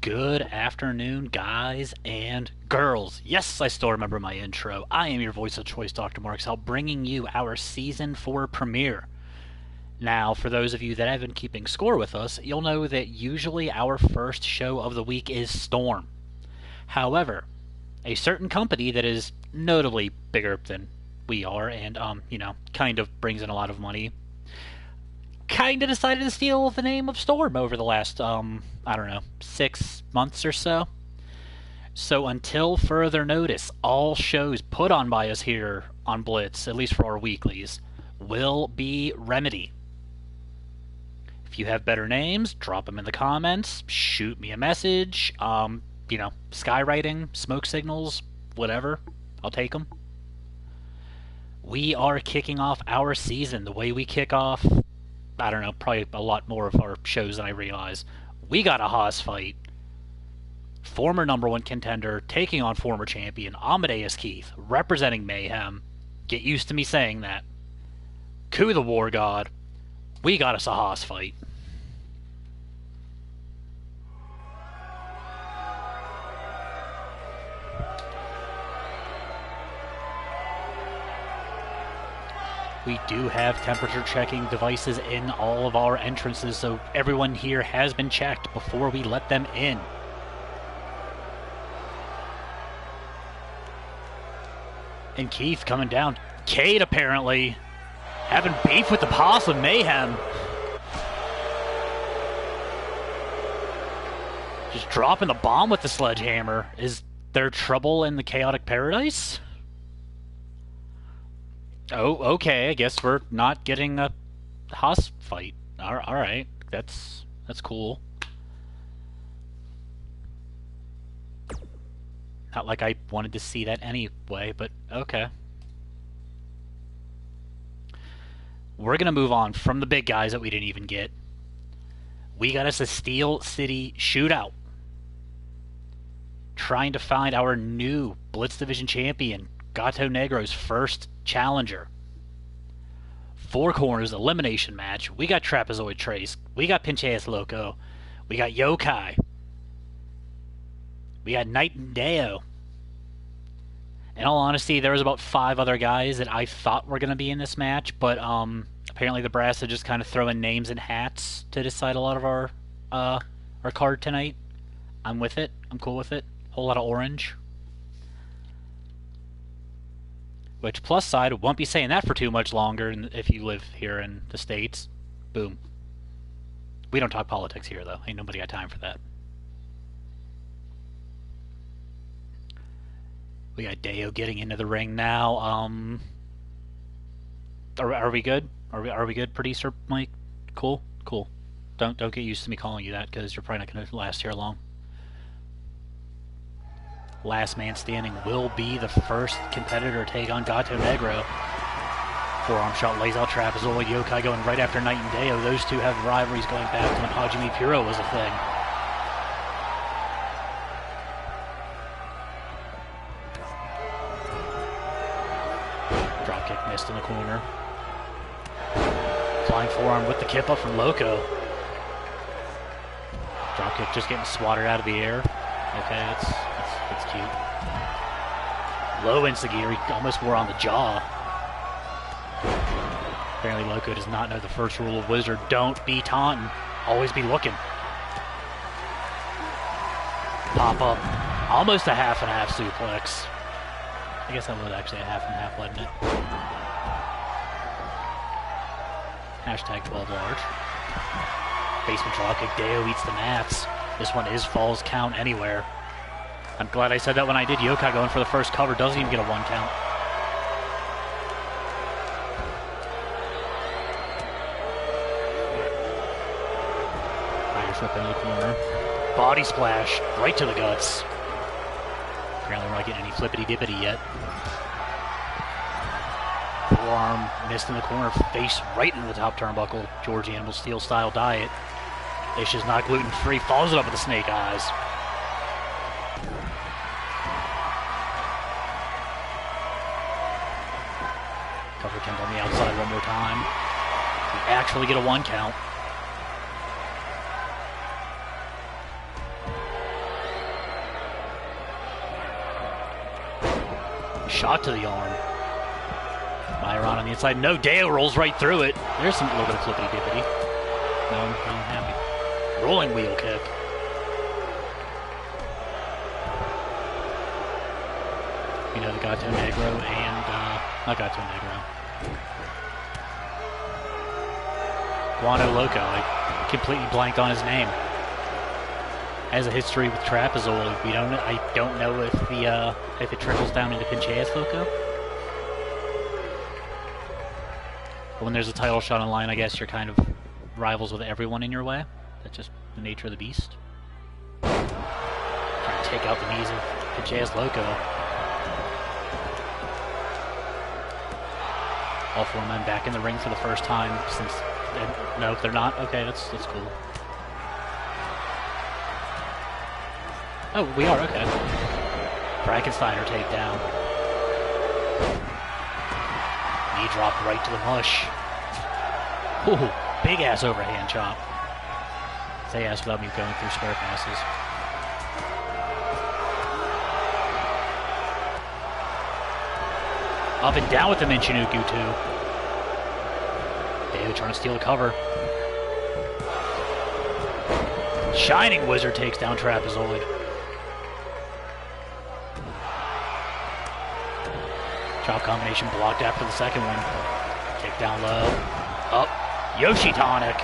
Good afternoon, guys and girls. Yes, I still remember my intro. I am your voice of choice, DrMarxout, bringing you our Season 4 premiere. Now, for those of you that have been keeping score with us, you'll know that usually our first show of the week is Storm. However, a certain company that is notably bigger than we are and, kind of brings in a lot of money, kind of decided to steal the name of Storm over the last, 6 months or so. So until further notice, all shows put on by us here on Blitz, at least for our weeklies, will be Remedy. If you have better names, drop them in the comments, shoot me a message, skywriting, smoke signals, whatever, I'll take them. We are kicking off our season the way we kick off, probably a lot more of our shows than I realize. We got a Haas fight. Former number one contender taking on former champion Amadeus Keith, representing Mayhem. Get used to me saying that. Ku the War God. We got us a Haas fight. We do have temperature checking devices in all of our entrances, so everyone here has been checked before we let them in. And Keith coming down. Cade apparently having beef with the boss of Mayhem. Just dropping the bomb with the sledgehammer. Is there trouble in the chaotic paradise? Oh, okay, I guess we're not getting a Haas fight. Alright, that's cool. Not like I wanted to see that anyway, but okay. We're gonna move on from the big guys that we didn't even get. We got us a Steel City shootout. Trying to find our new Blitz Division champion, Gato Negro's first challenger. 4 corners elimination match. We got Trapezoid Trace. We got Pinche Loco. We got Yokai. We got Night and Deo. In all honesty, there was about 5 other guys that I thought were going to be in this match, but apparently the brass are just kind of throwing names in hats to decide a lot of our card tonight. I'm with it. I'm cool with it. Whole lot of orange. Which, plus side, won't be saying that for too much longer if you live here in the States. Boom. We don't talk politics here, though. Ain't nobody got time for that. We got Deo getting into the ring now. Are we good? Are we good, producer Mike? Cool? Cool. Don't get used to me calling you that, because you're probably not going to last here long. Last man standing will be the first competitor to take on Gato Negro. Forearm shot lays out Trapezoid. Yokai going right after Night and Deo. Those two have rivalries going back to when Hajime Puro was a thing. Dropkick missed in the corner. Flying forearm with the kippa from Loco. Dropkick just getting swatted out of the air. Okay, that's cute. Low Insagiri almost wore on the jaw. Apparently Loco does not know the first rule of Wizard. Don't be taunting. Always be looking. Pop up. Almost a half and half suplex. I guess that was actually a half and half, wasn't it? Hashtag 12 large. Basement dropkick. Deo eats the mats. This one is falls count anywhere. I'm glad I said that when I did. Yokai going for the first cover. Doesn't even get a 1 count. Tiger flip into the corner. Body splash. Right to the guts. Apparently we're not getting any flippity-dippity yet. Forearm missed in the corner. Face right into the top turnbuckle. George Animal Steel style diet. It's just not gluten-free. Follows it up with the snake eyes. Cover comes on the outside one more time. We actually get a 1 count. Shot to the arm. Myron on the inside. No, Deo rolls right through it. There's some little bit of flippity-dippity. No, I'm happy. Rolling wheel kick. You know, the Gato Negro and, not Gato Negro. Guano Loco. I completely blanked on his name. Has a history with trapezoid. I don't know if it trickles down into Pincheas Loco. But when there's a title shot on line, I guess you're kind of rivals with everyone in your way. That's just the nature of the beast. Trying to take out the knees of Pincheas Loco. All four men back in the ring for the first time since... No, they're not. Okay, that's cool. Oh, we are, okay. Frankensteiner takedown. Knee drop right to the mush. Ooh, big ass overhand chop. Say ass without me going through square passes. Up and down with the Michinoku too. David trying to steal the cover. Shining Wizard takes down Trapezoid. Chop combination blocked after the second one. Kick down low. Up. Yoshi Tonic.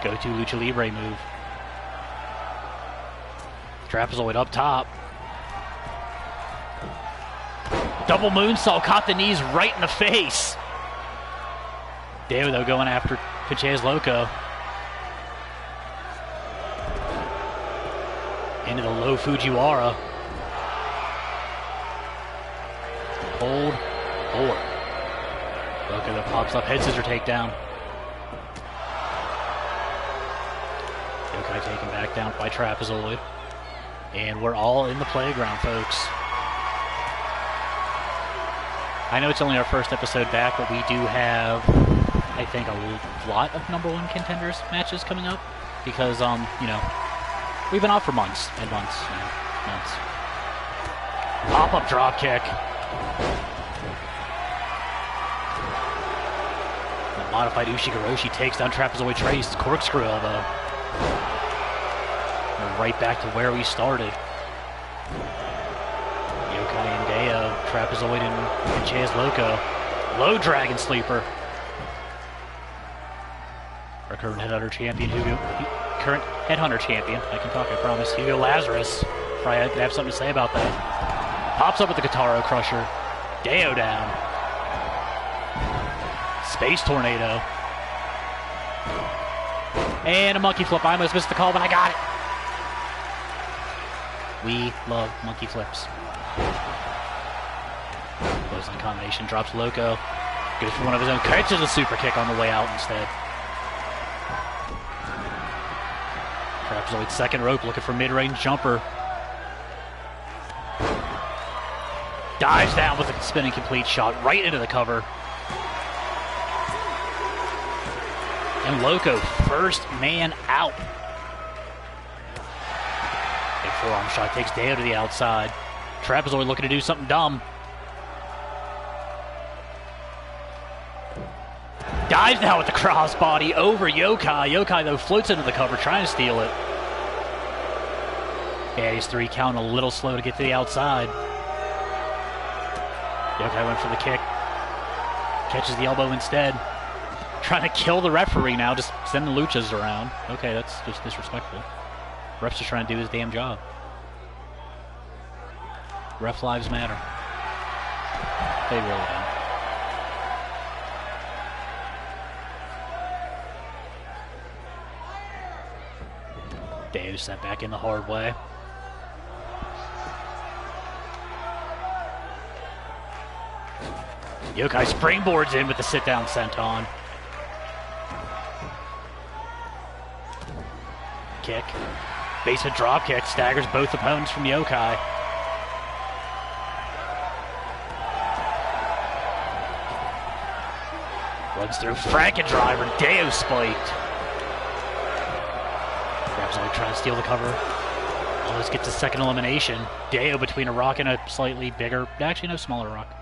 Go-to Lucha Libre move. Trapezoid up top. Double moonsault, caught the knees right in the face. Deo, though, going after Pincheas Loco. Into the low Fujiwara. Hold. Forward. Loco that pops up. Head scissor takedown. Yokai taken back down by Trapezoid. And we're all in the playground, folks. I know it's only our first episode back, but we do have, I think, a lot of #1 contenders matches coming up. Because, you know, we've been off for months and months and months. Pop-up drop kick. The modified Ushigoroshi takes down Trapezoid Trace. Corkscrew elbow. We're right back to where we started. Yokai and Deo, Trapezoid and Pincheas Loco. Low Dragon Sleeper. Our current Headhunter champion, current Headhunter champion, I can talk, I promise, Hugo Lazarus. Probably have something to say about that. Pops up with the Guitarro Crusher. Deo down. Space Tornado. And a monkey flip. I almost missed the call, but I got it. We love monkey flips. Clothesline combination, drops Loco. Goes for one of his own. Catches a super kick on the way out instead. Trapezoid second rope, looking for mid-range jumper. Dives down with a spinning complete shot right into the cover. And Loco, first man out. Big forearm shot takes Deo to the outside. Trapezoid looking to do something dumb. Dives now with the crossbody over Yokai. Yokai, though, floats into the cover, trying to steal it. Yeah, he's 3 count, a little slow to get to the outside. Yokai went for the kick. Catches the elbow instead. Trying to kill the referee now, just send the luchas around. Okay, that's just disrespectful. Ref's just trying to do his damn job. Ref lives matter. They really don't. Deo sent back in the hard way. Yokai springboards in with the sit-down senton. Kick. Basement drop kick. Staggers both opponents from Yokai. Runs through Frankendriver. Deo spiked. Trapezoid trying to steal the cover. Oh, let's get to second elimination. Deo between a rock and a slightly bigger, actually no, smaller rock.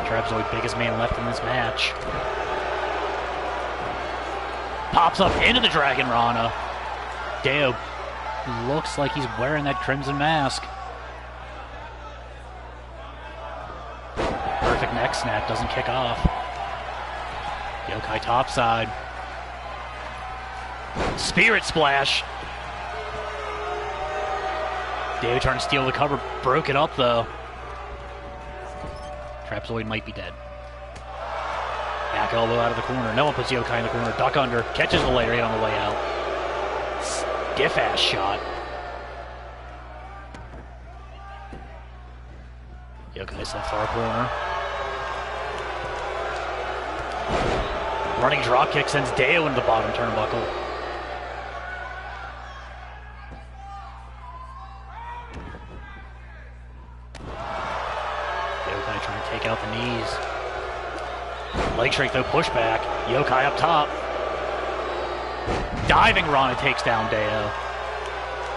Trapezoid, biggest man left in this match. Pops up into the Dragon Rana. Deo looks like he's wearing that crimson mask. Perfect neck snap, doesn't kick off. Yokai topside. Spirit splash. Deo trying to steal the cover, broke it up though. Trapezoid might be dead. Back elbow out of the corner. No one puts Yokai in the corner. Duck under. Catches the lariat on the way out. Stiff ass shot. Yokai's in the far corner. Running drop kick sends Deo into the bottom turnbuckle. Yokai trying to take out the knees. Leg shake though, pushback. Yokai up top. Diving Rana takes down Deo.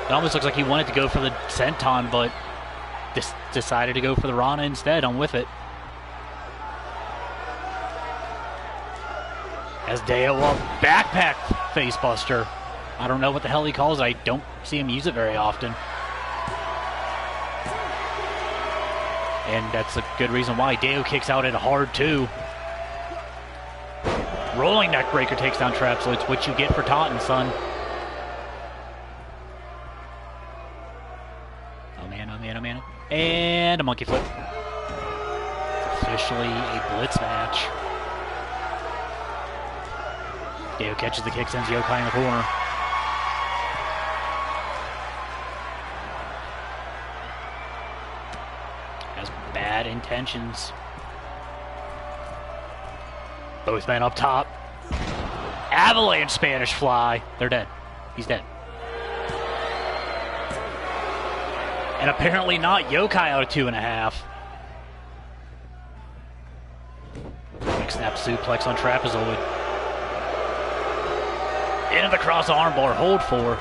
It almost looks like he wanted to go for the senton, but decided to go for the Rana instead. I'm with it. As Deo up, backpack facebuster. I don't know what the hell he calls it. I don't see him use it very often. And that's a good reason why. Deo kicks out at hard too. Rolling neck breaker takes down Trapezoid. It's what you get for taunting, son. Oh man, oh man, oh man. And a monkey flip. It's officially a blitz match. Deo catches the kick, sends Yokai in the corner. Has bad intentions. Both men up top. Avalanche Spanish fly. They're dead. He's dead. And apparently not. Yokai out of 2.5. Quick snap suplex on Trapezoid. Into the cross armbar. Hold 4.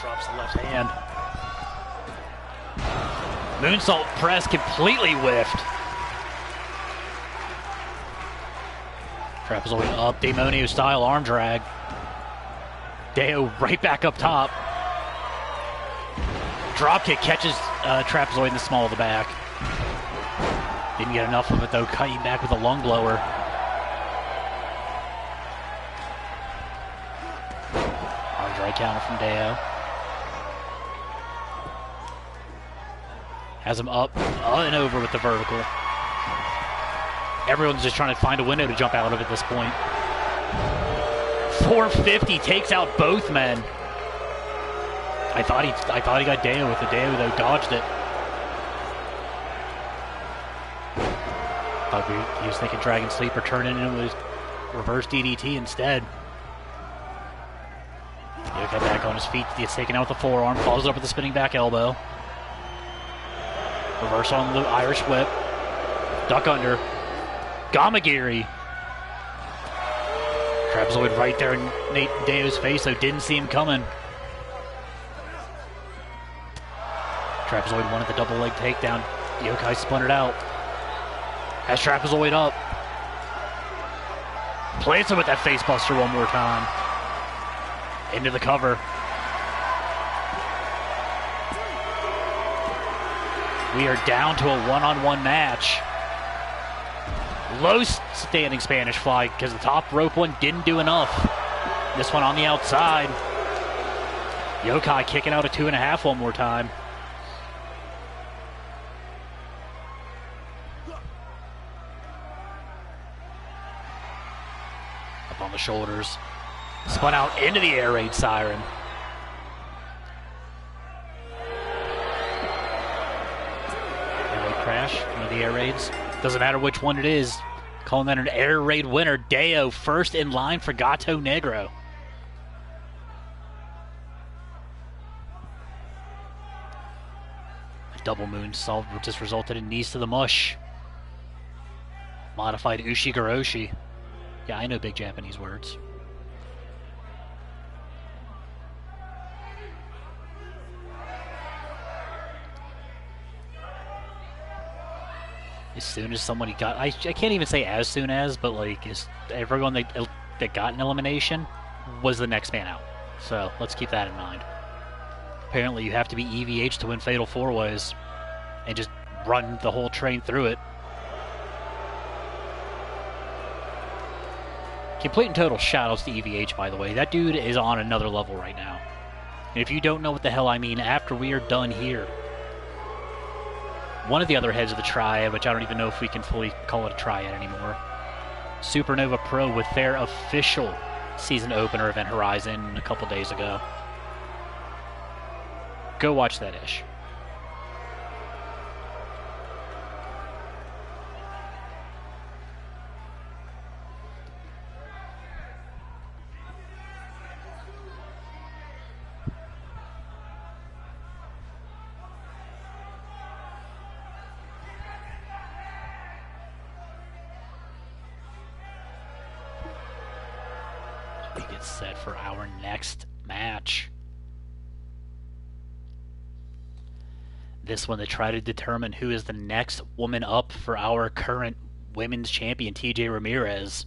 Drops the left hand. Moonsault press completely whiffed. Trapezoid up, Demonio style arm drag. Deo right back up top. Dropkick catches Trapezoid in the small of the back. Didn't get enough of it though, cutting back with a lung blower. Arm drag counter from Deo. Has him up and over with the vertical. Everyone's just trying to find a window to jump out of at this point. 450 takes out both men. I thought he got Deo with the Deo though, dodged it. Thought he was thinking Dragon Sleeper, turn it into his reverse DDT instead. Yokai back on his feet, gets taken out with the forearm, follows it up with the spinning back elbow. Reverse on the Irish whip. Duck under. Gamagiri. Trapezoid right there in Nate Deo's face, though didn't see him coming. Trapezoid wanted the double leg takedown. Yokai spun it out. Has Trapezoid up. Plays him with that facebuster one more time. Into the cover. We are down to a one-on-one match. Low standing Spanish fly because the top rope one didn't do enough. This one on the outside. Yokai kicking out a 2.5 one more time. Up on the shoulders. Spun out into the air raid siren. Crash, one of the air raids. Doesn't matter which one it is. Calling that an air raid winner. Deo first in line for Gato Negro. A double moonsault just resulted in knees to the mush. Modified Ushigoroshi. Yeah, I know big Japanese words. As soon as somebody got... I can't even say as soon as, but like, everyone that got an elimination was the next man out. So, let's keep that in mind. Apparently, you have to be EVH to win Fatal 4-Ways. And just run the whole train through it. Complete and total shoutouts to EVH, by the way. That dude is on another level right now. And if you don't know what the hell I mean, after we are done here, one of the other heads of the triad, which I don't even know if we can fully call it a triad anymore, Supernova Pro with their official season opener Event Horizon a couple days ago. Go watch that ish. We get set for our next match. This one to try to determine who is the next woman up for our current women's champion, TJ Ramirez.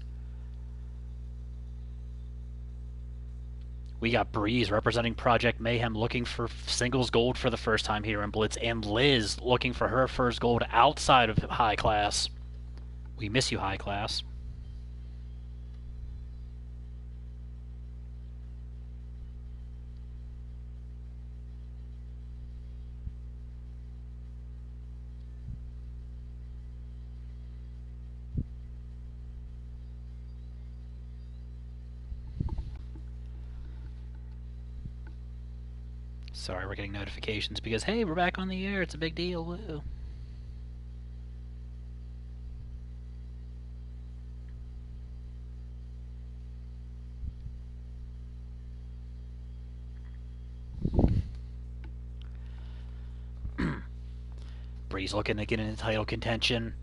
We got Breeze representing Project Mayhem looking for singles gold for the first time here in Blitz, and Liz looking for her first gold outside of High Class. We miss you, High Class. Sorry, we're getting notifications because, hey, we're back on the air. It's a big deal. Woo. Breeze looking to get into title contention.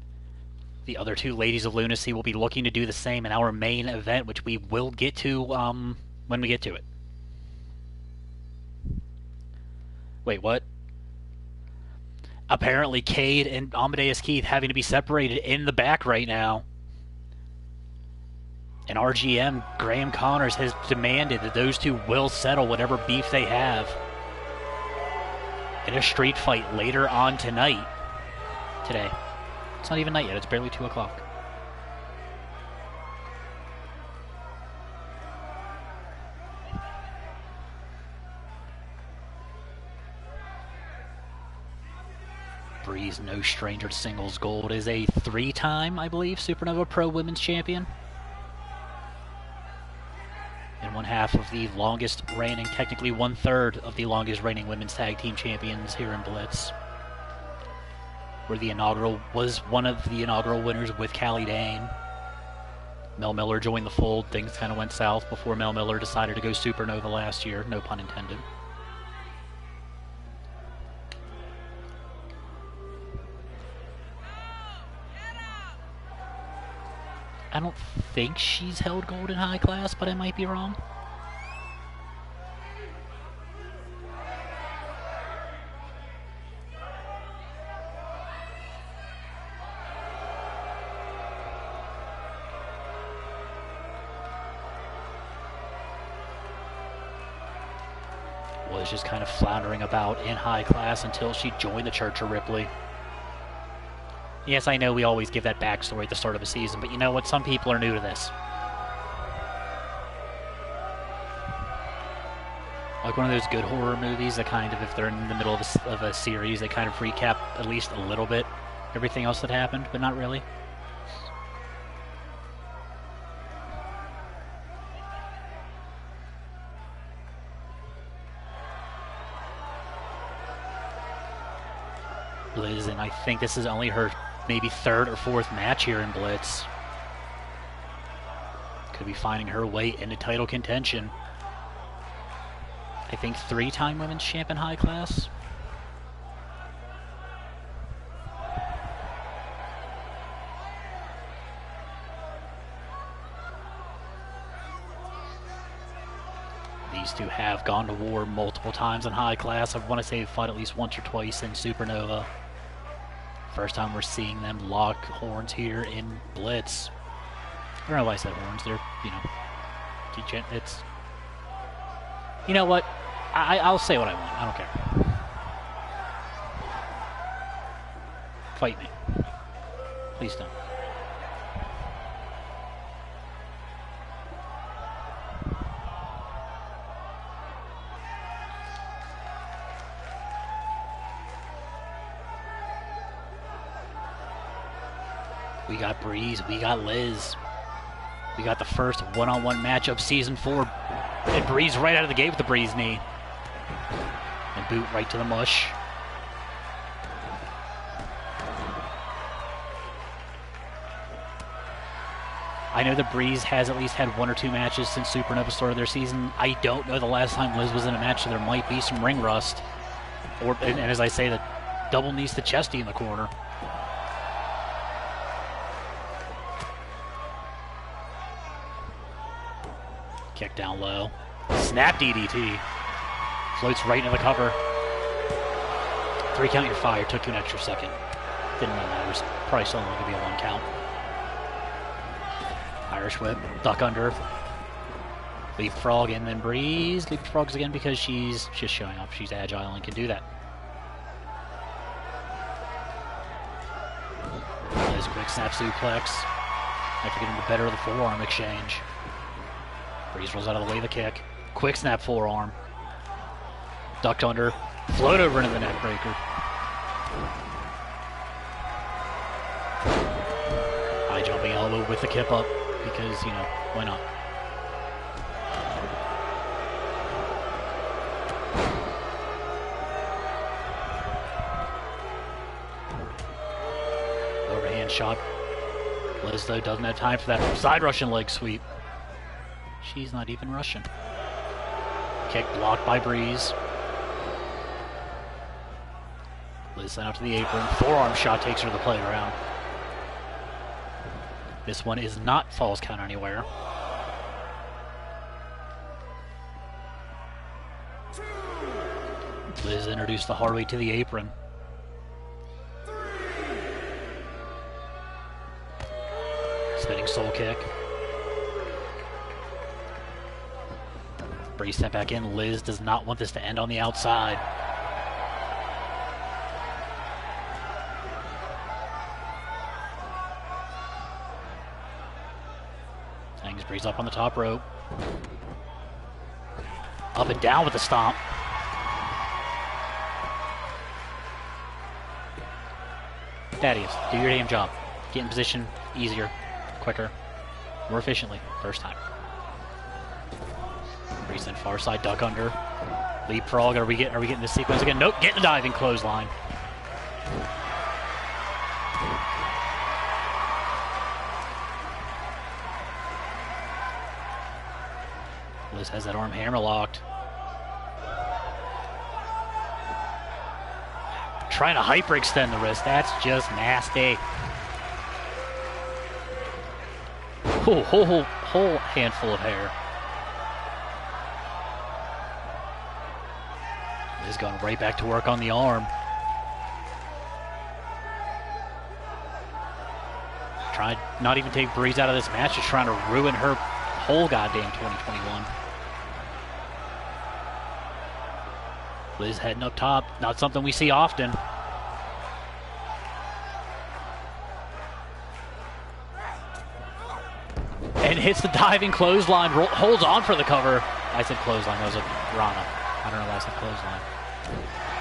The other two ladies of Lunacy will be looking to do the same in our main event, which we will get to when we get to it. Wait, what? Apparently Cade and Amadeus Keith having to be separated in the back right now. And RGM, Graham Connors, has demanded that those two will settle whatever beef they have in a street fight later on tonight. Today. It's not even night yet, it's barely 2 o'clock. Breeze, no stranger to singles gold, is a 3-time, I believe, Supernova Pro Women's Champion. And one half of the longest reigning, technically 1/3 of the longest reigning women's tag team champions here in Blitz. Where the inaugural was one of the inaugural winners with Callie Dane. Mel Miller joined the fold. Things kind of went south before Mel Miller decided to go Supernova last year. No pun intended. I don't think she's held gold in High Class, but I might be wrong. Was just kind of floundering about in High Class until she joined the Church of Ripley. Yes, I know we always give that backstory at the start of a season, but you know what? Some people are new to this. Like one of those good horror movies that kind of, if they're in the middle of a series, they kind of recap at least a little bit everything else that happened, but not really. Liz, and I think this is only her maybe 3rd or 4th match here in Blitz. Could be finding her way into title contention. I think 3-time women's champion High Class. guys to have gone to war multiple times in high class. I want to say they fought at least once or twice in Supernova. First time we're seeing them lock horns here in Blitz. I don't know why I said horns. They're, you know, it's... You know what? I'll say what I want. I don't care. Fight me. Please don't. We got Breeze, we got Liz. We got the first one-on-one match of Season 4. And Breeze right out of the gate with the Breeze knee. And boot right to the mush. I know the Breeze has at least had 1 or 2 matches since Supernova started their season. I don't know the last time Liz was in a match, so there might be some ring rust. And as I say, the double knees to Chesty in the corner. Kick down low. Snap DDT. Floats right into the cover. 3 count, you're fired. Took you an extra second. Didn't really matter. It was probably still only going to be a 1 count. Irish whip. Duck under. Leapfrog and then Breeze. Leapfrogs again because she's just showing up. She's agile and can do that. There's a quick snap suplex. After getting the better of the forearm exchange. Breeze rolls out of the way of the kick. Quick snap forearm. Ducked under. Float over into the neck breaker. High jumping elbow with the kip up because, you know, why not? Overhand shot. Liz, though, doesn't have time for that side Russian leg sweep. She's not even Russian. Kick blocked by Breeze. Liz sent out to the apron. Forearm shot takes her to the playground. This one is not falls count anywhere. Liz introduced the hard way to the apron. Spinning soul kick. Breeze sent back in. Liz does not want this to end on the outside. Hangs Breeze up on the top rope. Up and down with the stomp. Thaddeus, do your damn job. Get in position easier, quicker, more efficiently. First time. Breeze then far side duck under. Leapfrog. Are we getting this sequence again? Nope. Getting a diving clothesline. Liz has that arm hammer locked. Trying to hyperextend the wrist. That's just nasty. Whole handful of hair. Liz going right back to work on the arm. Trying not even take Breeze out of this match, just trying to ruin her whole goddamn 2021. Liz heading up top, not something we see often. And hits the diving clothesline, holds on for the cover. I said clothesline, that was a Rana. I don't know why I said clothesline.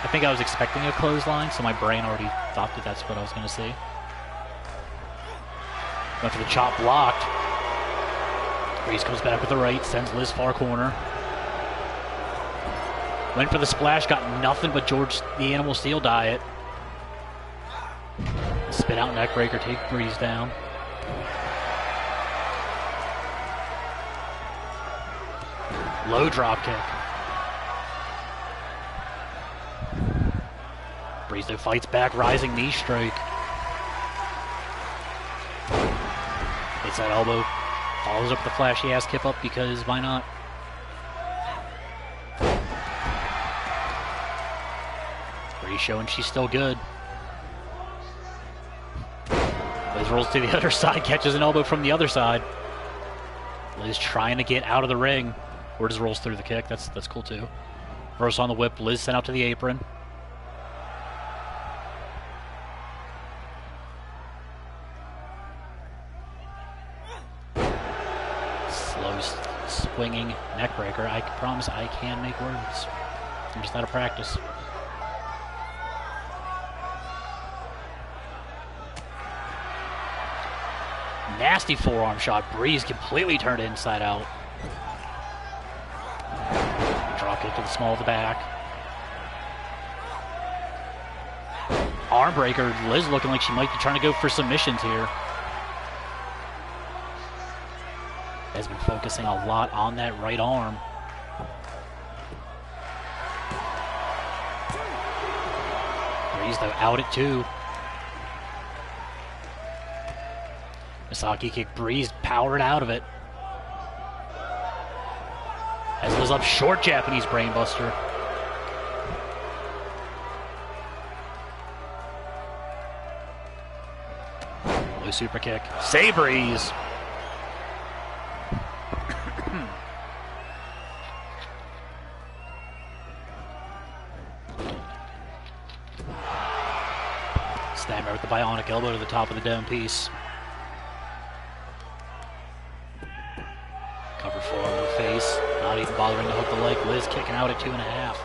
I think I was expecting a clothesline, so my brain already thought that that's what I was going to see. Went for the chop, blocked. Breeze comes back with the right, sends Liz far corner. Went for the splash, got nothing but George the Animal Steel diet. Spit out neck breaker, take Breeze down. Low drop kick. Breeze though fights back, rising knee strike. Hits that elbow, follows up the flashy ass kip up because why not? Breeze showing she's still good. Liz rolls to the other side, catches an elbow from the other side. Liz trying to get out of the ring. Or just rolls through the kick. That's cool too. Reverse on the whip. Liz sent out to the apron. Slow swinging neck breaker. I promise I can make words. I'm just out of practice. Nasty forearm shot. Breeze completely turned inside out. Drop kick to the small of the back. Arm breaker. Liz looking like she might be trying to go for submissions here. Has been focusing a lot on that right arm. Breeze though out at 2. Misaki kick. Breeze powered out of it. As Liz up short Japanese brainbuster. Low super kick. Save Breeze. Snapper with the bionic elbow to the top of the dome piece. Cover forearm to the face. Not even bothering to hook the leg. Liz kicking out at 2.5.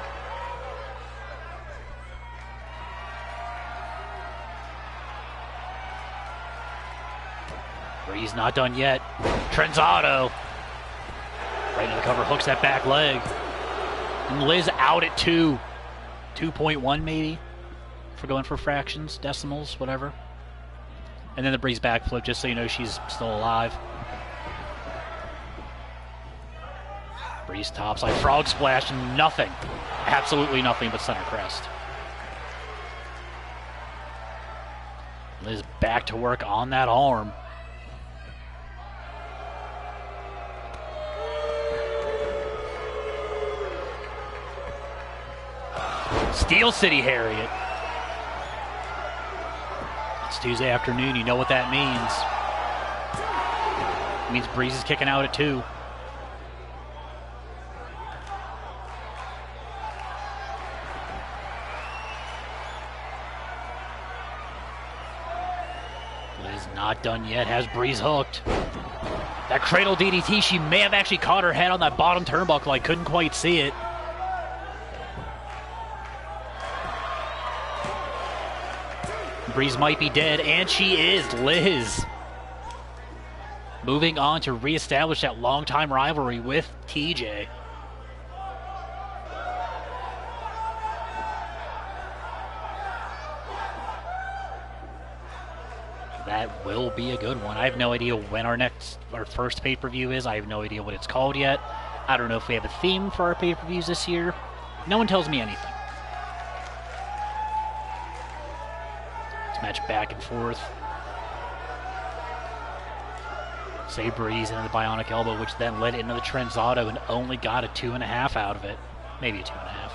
Breeze not done yet. Trenzado. Right into the cover. Hooks that back leg. And Liz out at 2. 2.1 maybe. For going for fractions, decimals, whatever. And then the Breeze backflip just so you know she's still alive. Breeze topside, frog splash, nothing. Absolutely nothing but center crest. Liz back to work on that arm. Steel City Harriet. It's Tuesday afternoon, you know what that means. It means Breeze is kicking out at 2. Liz not done yet, has Breeze hooked. That cradle DDT, she may have actually caught her head on that bottom turnbuckle. I couldn't quite see it. Breeze might be dead, and she is. Liz moving on to reestablish that long-time rivalry with TJ. That will be a good one. I have no idea when our first pay-per-view is. I have no idea what it's called yet. I don't know if we have a theme for our pay-per-views this year. No one tells me anything. Match back and forth. Save Breeze into the bionic elbow, which then led into the Trenzado and only got a 2.5 out of it. Maybe a 2.5.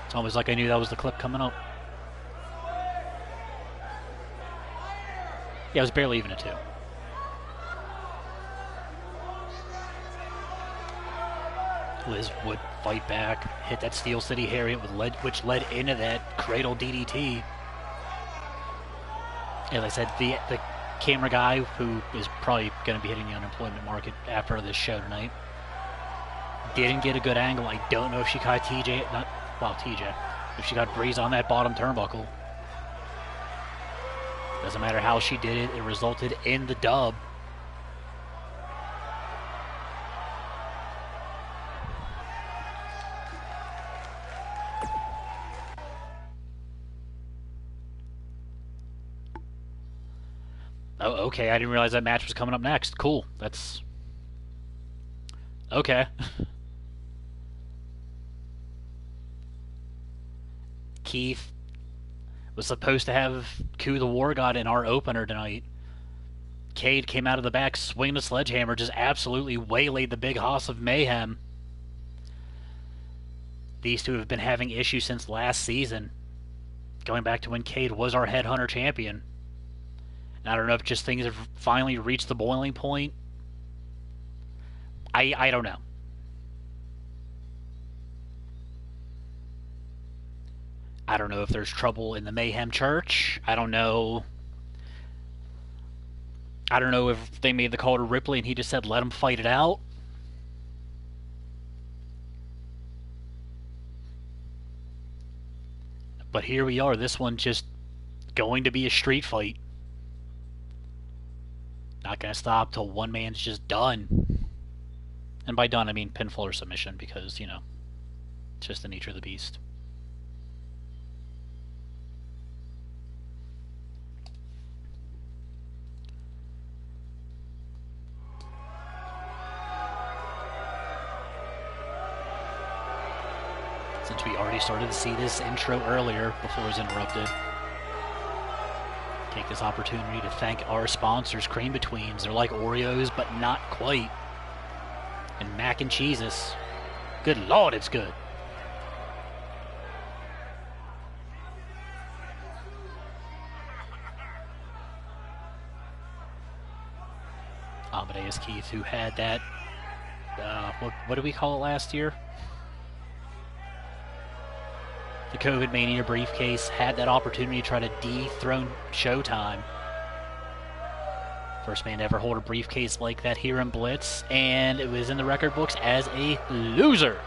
It's almost like I knew that was the clip coming up. Yeah, it was barely even a 2. Liz would fight back, hit that Steel City Harriet, which led into that cradle DDT. As I said, the camera guy, who is probably going to be hitting the unemployment market after this show tonight, didn't get a good angle. I don't know if she caught if she got Breeze on that bottom turnbuckle. Doesn't matter how she did it, it resulted in the dub. Oh, okay. I didn't realize that match was coming up next. Cool. That's... okay. Keith was supposed to have Ku the War God in our opener tonight. Cade came out of the back, swinging the sledgehammer, just absolutely waylaid the big hoss of Mayhem. These two have been having issues since last season, going back to when Cade was our headhunter champion. And I don't know if just things have finally reached the boiling point. I don't know. I don't know if there's trouble in the Mayhem Church. I don't know if they made the call to Ripley and he just said, let him fight it out. But here we are. This one's just going to be a street fight. Not going to stop till one man's just done. And by done, I mean pinfall or submission because, you know, it's just the nature of the beast. Since we already started to see this intro earlier before it was interrupted, take this opportunity to thank our sponsors, Cream Betweens. They're like Oreos, but not quite. And mac and cheeses. Good Lord, it's good. Amadeus Keith, who had that, what did we call it last year? The COVID Mania briefcase, had that opportunity to try to dethrone Showtime. First man to ever hold a briefcase like that here in Blitz, and it was in the record books as a loser.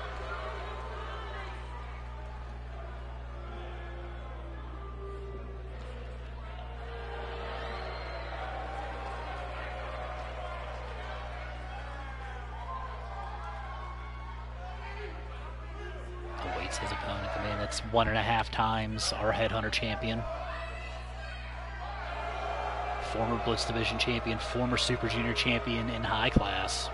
Awaits his opponent, the man that's 1.5 times our Headhunter champion. Former Blitz Division champion, former Super Junior champion in high class.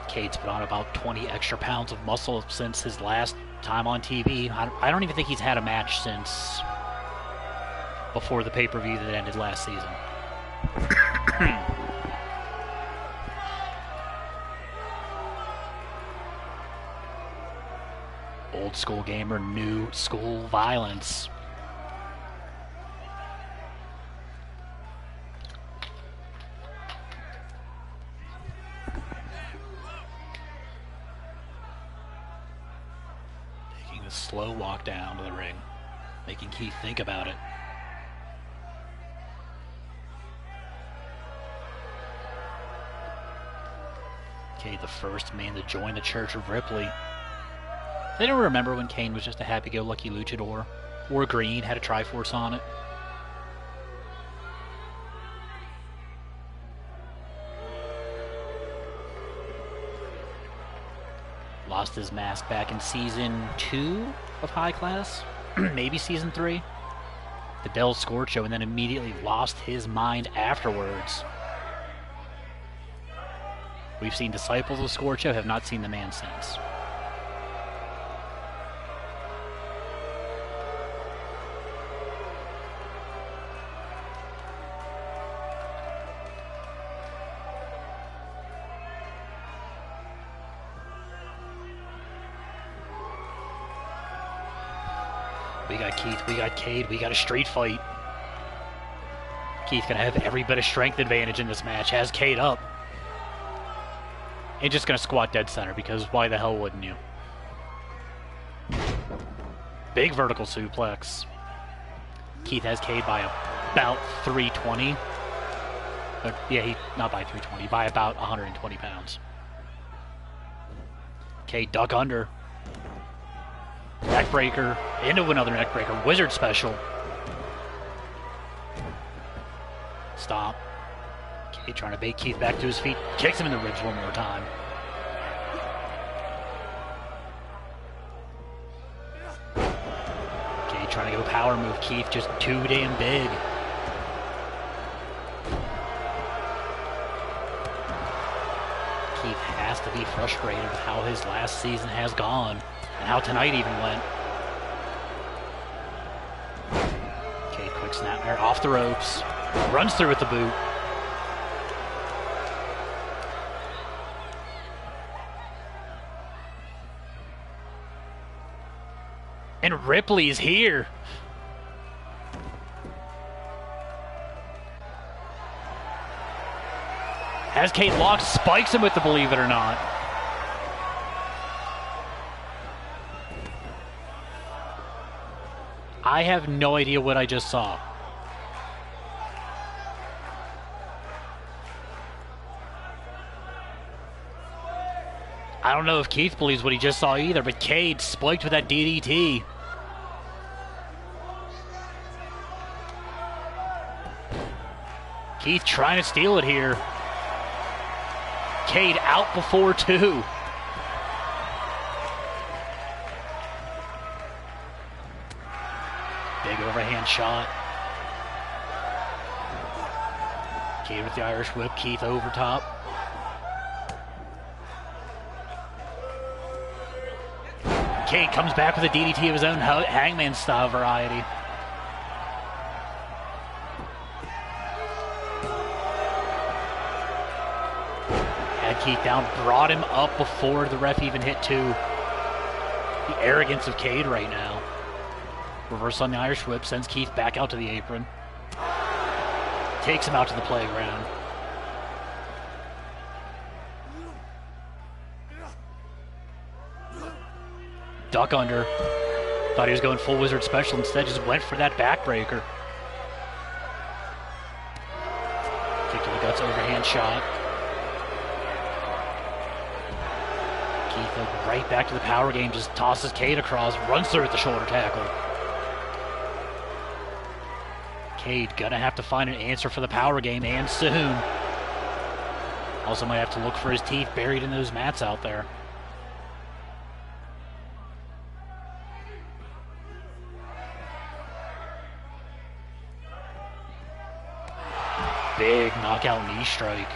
Cade's put on about 20 extra pounds of muscle since his last time on TV. I don't even think he's had a match since before the pay-per-view that ended last season. Old school gamer, new school violence. Taking a slow walk down to the ring, making Keith think about it. Okay, the first man to join the Church of Ripley. They don't remember when Kane was just a happy-go-lucky luchador. Wore green, had a Triforce on it. Lost his mask back in Season 2 of High Class. Maybe Season 3. The Del Scorch Show, and then immediately lost his mind afterwards. We've seen disciples of Scorch Show, have not seen the man since. We got Keith, we got Cade, we got a street fight. Keith gonna have every bit of strength advantage in this match, has Cade up. And just gonna squat dead center, because why the hell wouldn't you? Big vertical suplex. Keith has Cade by about 320. But yeah, not by 320, by about 120 pounds. Cade duck under. Neckbreaker, into another neckbreaker, wizard special. Stop. Okay, trying to bait Keith back to his feet, kicks him in the ribs one more time. Okay, trying to go power move, Keith just too damn big. Keith has to be frustrated with how his last season has gone. And how tonight even went. Quick snap there, off the ropes. Runs through with the boot. And Ripley's here. As Kate locks, spikes him with the believe it or not. I have no idea what I just saw. I don't know if Keith believes what he just saw either, but Cade spiked with that DDT. Keith trying to steal it here. Cade out before two. Big overhand shot. Cade with the Irish whip. Keith over top. Cade comes back with a DDT of his own, Hangman style variety. Had Keith down, brought him up before the ref even hit two. The arrogance of Cade right now. Reverse on the Irish whip, sends Keith back out to the apron. Takes him out to the playground. Duck under. Thought he was going full wizard special, instead just went for that backbreaker. Kick to the guts, overhand shot. Keith right back to the power game, just tosses Cade across, runs through with the shoulder tackle. Cade gonna have to find an answer for the power game, and soon. Also might have to look for his teeth buried in those mats out there. Big knockout knee strike.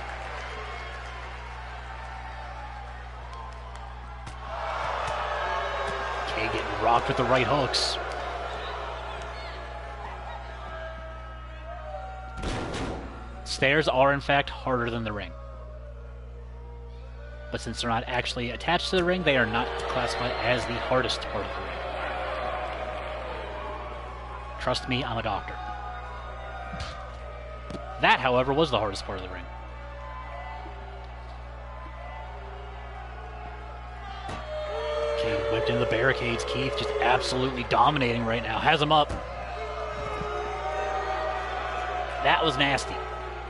Cade getting rocked with the right hooks. Stairs are in fact harder than the ring. But since they're not actually attached to the ring, they are not classified as the hardest part of the ring. Trust me, I'm a doctor. That, however, was the hardest part of the ring. Cade whipped into the barricades. Keith just absolutely dominating right now. Has him up. That was nasty.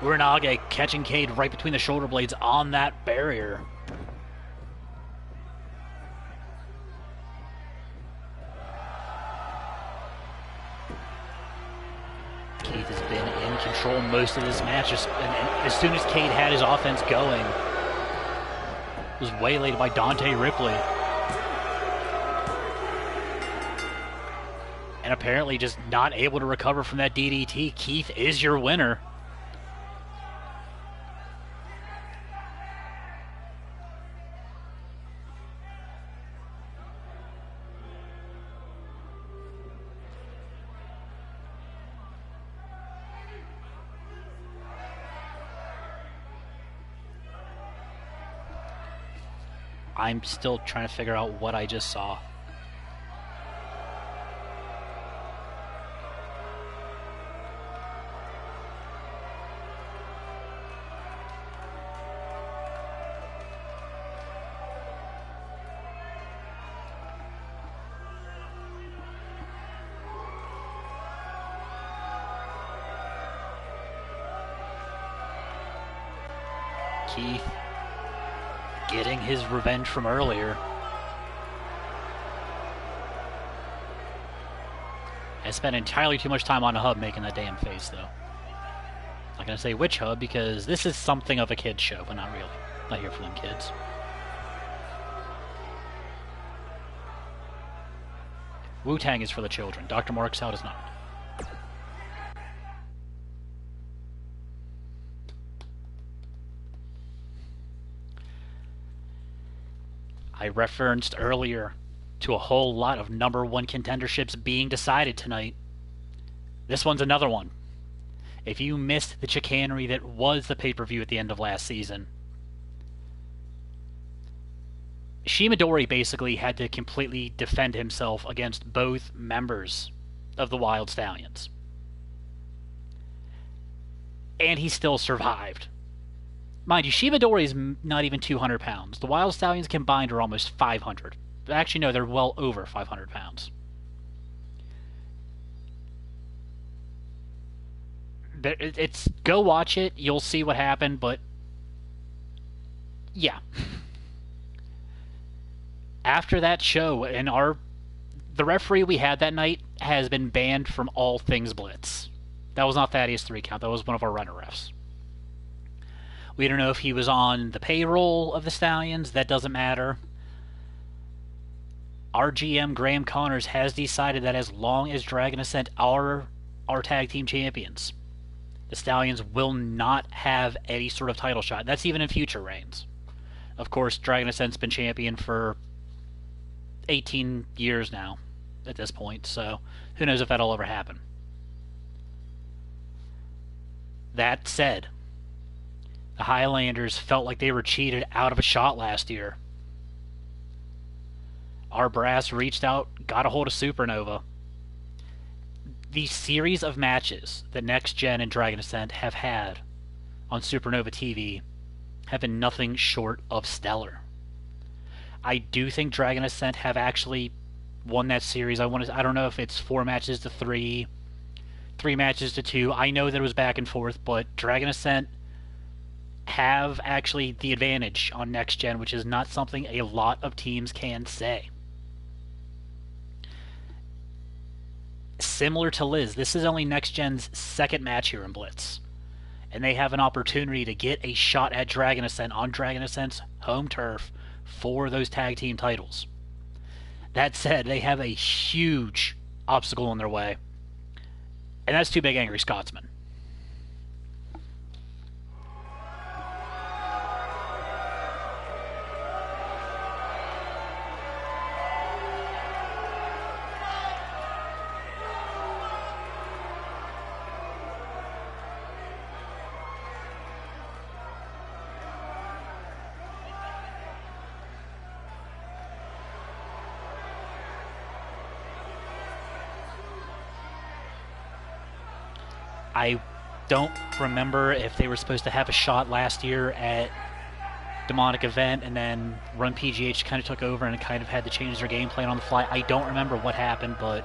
Uranage catching Cade right between the shoulder blades on that barrier. Keith has been in control most of this match. And as soon as Cade had his offense going, was waylaid by Dante Ripley. And apparently just not able to recover from that DDT. Keith is your winner. I'm still trying to figure out what I just saw. Keith getting his revenge from earlier. I spent entirely too much time on a hub making that damn face, though. Not gonna say which hub, because this is something of a kid's show, but not really. Not here for them kids. Wu-Tang is for the children. DrMarxout is not. I referenced earlier to a whole lot of #1 contenderships being decided tonight. This one's another one. If you missed the chicanery that was the pay-per-view at the end of last season, Shimadori basically had to completely defend himself against both members of the Wild Stallions. And he still survived. Mind you, Shimadori is not even 200 pounds. The Wild Stallions combined are almost 500. Actually, no, they're well over 500 pounds. It's go watch it. You'll see what happened, but yeah. After that show, and the referee we had that night has been banned from all things Blitz. That was not Thaddeus 3 count. That was one of our runner refs. We don't know if he was on the payroll of the Stallions. That doesn't matter. Our GM, Graham Connors, has decided that as long as Dragon Ascent are our tag team champions, the Stallions will not have any sort of title shot. That's even in future reigns. Of course, Dragon Ascent's been champion for 18 years now at this point, so who knows if that'll ever happen. That said, the Highlanders felt like they were cheated out of a shot last year. Our brass reached out, got a hold of Supernova. The series of matches that Next Gen and Dragon Ascent have had on Supernova TV have been nothing short of stellar. I do think Dragon Ascent have actually won that series. I don't know if it's 4 matches to 3, 3 matches to 2. I know that it was back and forth, but Dragon Ascent have actually the advantage on Next Gen, which is not something a lot of teams can say. Similar to Liz, this is only Next Gen's second match here in Blitz, and they have an opportunity to get a shot at Dragon Ascent on Dragon Ascent's home turf for those tag team titles. That said, they have a huge obstacle in their way, and that's Two Big Angry Scotsmen. I don't remember if they were supposed to have a shot last year at Demonic Event, and then Run PGH kind of took over and kind of had to change their game plan on the fly. I don't remember what happened, but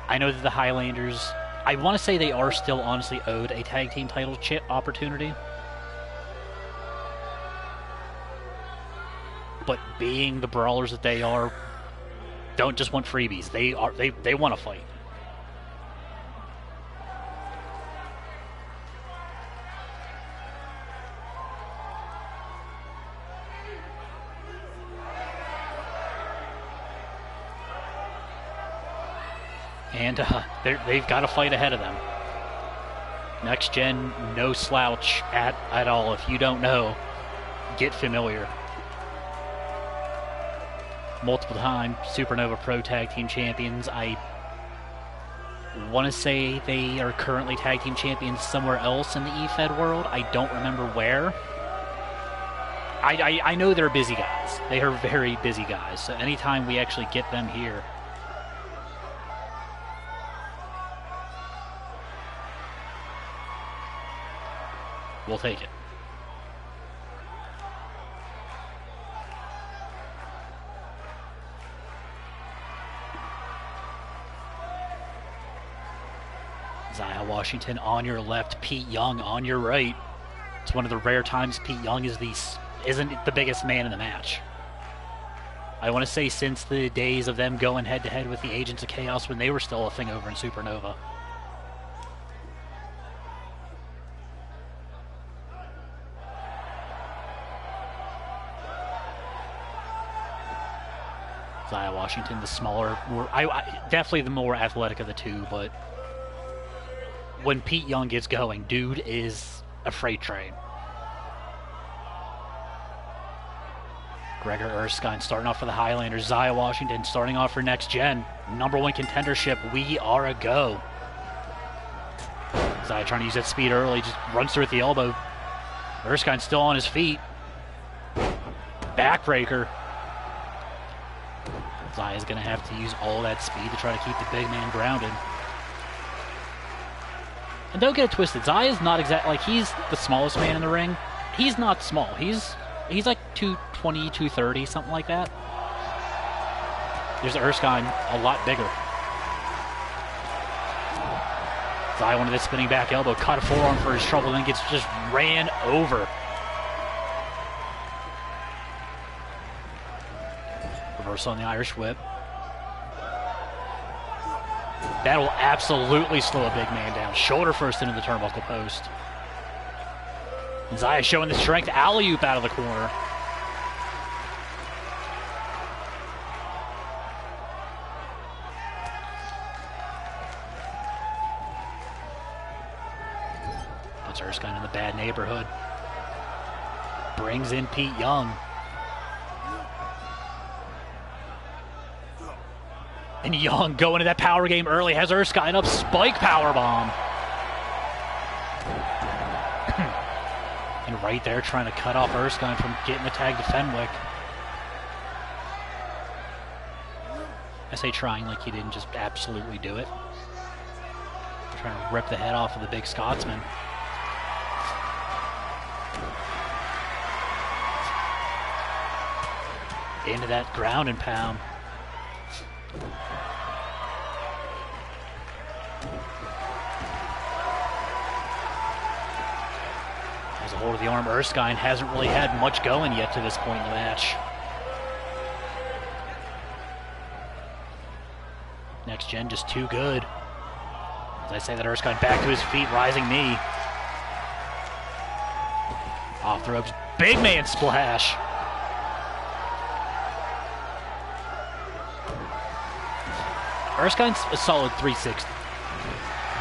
I know that the Highlanders, I want to say they are still honestly owed a tag team title opportunity. But being the brawlers that they are, don't just want freebies. They want to fight. And they've got a fight ahead of them. Next Gen, no slouch at all. If you don't know, get familiar. Multiple time Supernova Pro Tag Team Champions. I want to say they are currently Tag Team Champions somewhere else in the eFed world. I don't remember where. I know they're busy guys. They are very busy guys. So anytime we actually get them here, we'll take it. Zaya Washington on your left, Pete Young on your right. It's one of the rare times Pete Young isn't the biggest man in the match. I want to say since the days of them going head-to-head with the Agents of Chaos when they were still a thing over in Supernova. Zaya Washington, the smaller, definitely the more athletic of the two, but when Pete Young gets going, dude is a freight train. Gregor Erskine starting off for the Highlanders. Zaya Washington starting off for Next Gen. #1 contendership. We are a go. Zaya trying to use that speed early, just runs through at the elbow. Erskine's still on his feet. Backbreaker. Zaya's going to have to use all that speed to try to keep the big man grounded. And don't get it twisted, Zaya's not exactly, like, he's the smallest man in the ring. He's not small. He's like 220, 230, something like that. There's Erskine, a lot bigger. Zaya wanted this spinning back elbow, caught a forearm for his trouble, then gets just ran over. Reversal on the Irish whip. That'll absolutely slow a big man down. Shoulder first into the turnbuckle post. And Zaya showing the strength. Alley-oop out of the corner. Puts Erskine in the bad neighborhood. Brings in Pete Young. And Young going to that power game early, has Erskine up, spike powerbomb. And right there trying to cut off Erskine from getting the tag to Fenwick. I say trying like he didn't just absolutely do it. Trying to rip the head off of the big Scotsman. Into that ground and pound. Has a hold of the arm. Erskine hasn't really had much going yet to this point in the match. Next gen just too good. As I say that, Erskine back to his feet, rising knee. Off the ropes, big man splash. Erskine's a solid 360.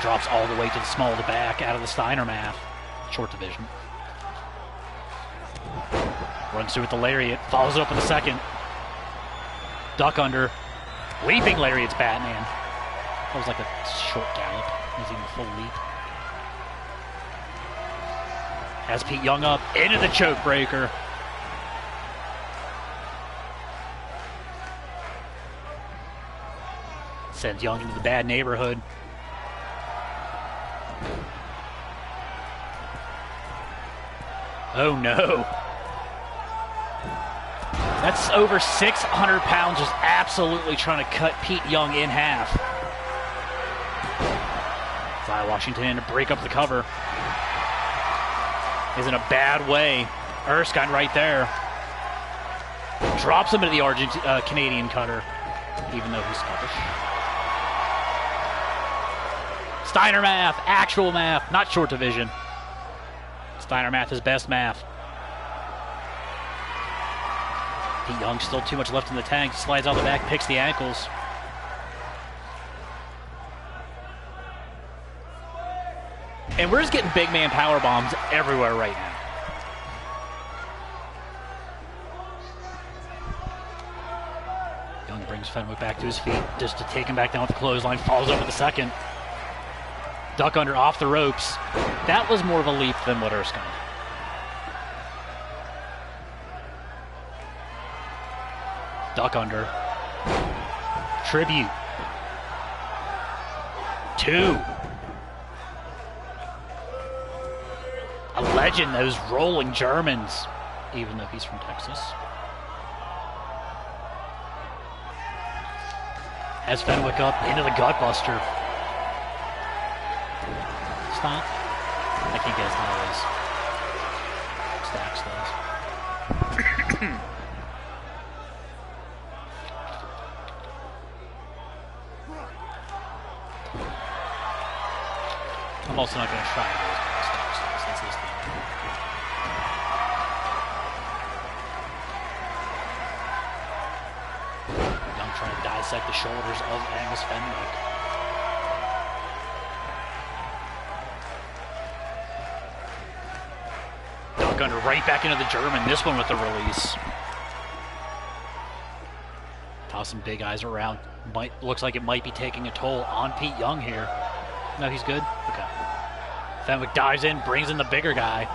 Drops all the way to the small of the back out of the Steiner math. Short division. Runs through with the lariat. Follows it up with a second. Duck under. Leaping lariat's Batman. That was like a short gallop. It wasn't even a full leap. Has Pete Young up. Into the choke breaker. Sends Young into the bad neighborhood. Oh no. That's over 600 pounds just absolutely trying to cut Pete Young in half. Zaya Washington in to break up the cover. Is in a bad way. Erskine right there. Drops him into the Canadian cutter, even though he's Scottish. Steiner math, actual math, not short division. Steiner math is best math. Pete Young still too much left in the tank. Slides out the back, picks the ankles. And we're just getting big man power bombs everywhere right now. Young brings Fenwick back to his feet just to take him back down with the clothesline. Falls over the second. Duck under off the ropes. That was more of a leap than what Erskine did. Duck under. Tribute. 2. A legend, those rolling Germans, even though he's from Texas. Has Fenwick up into the gutbuster. Stop. I can't get as high as Stacks does. I'm also not going to try those Stacks does. That's this thing. Young trying to dissect the shoulders of Angus Fenwick. Under right back into the German, this one with the release. Tossing big eyes around. Looks like it might be taking a toll on Pete Young here. No, he's good? Okay. Fenwick dives in, brings in the bigger guy.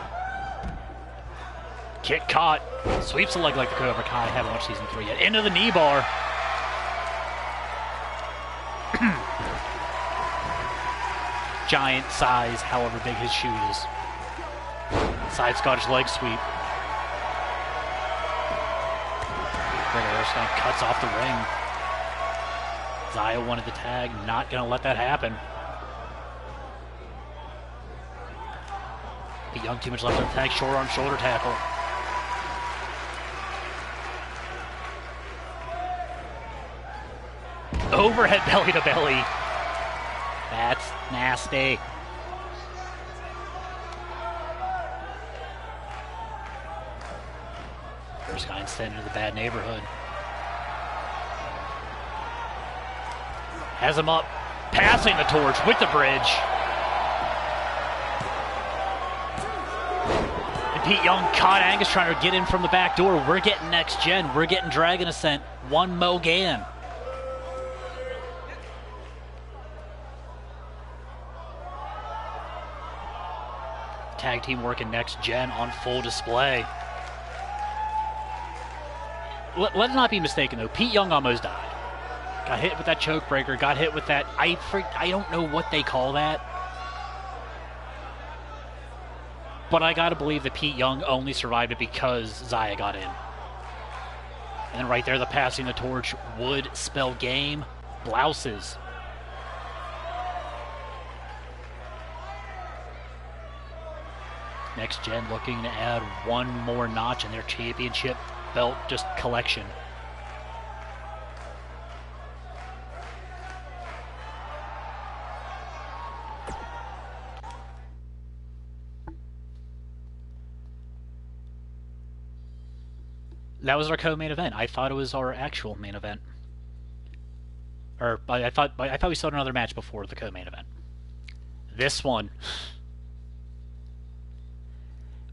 Kick caught. Sweeps the leg like the Cobra Kai. Haven't watched season 3 yet. Into the knee bar. Giant size, however big his shoe is. Side Scottish leg sweep. Erskine cuts off the ring. Zaya wanted the tag. Not going to let that happen. Pete Young too much left on the tag. Short arm shoulder tackle. Overhead belly to belly. That's nasty. Erskine sent into the bad neighborhood. Has him up. Passing the torch with the bridge. And Pete Young caught Angus trying to get in from the back door. We're getting next gen. We're getting Dragon Ascent. One Mo Gann. Tag team working next gen on full display. Let's not be mistaken though. Pete Young almost died. Got hit with that choke breaker. Got hit with that. I don't know what they call that. But I gotta believe that Pete Young only survived it because Zaya got in. And then right there, the passing the torch would spell game. Blouses. Next gen looking to add one more notch in their championship belt just collection. That was our co-main event. I thought it was our actual main event. Or I thought we saw another match before the co-main event. This one.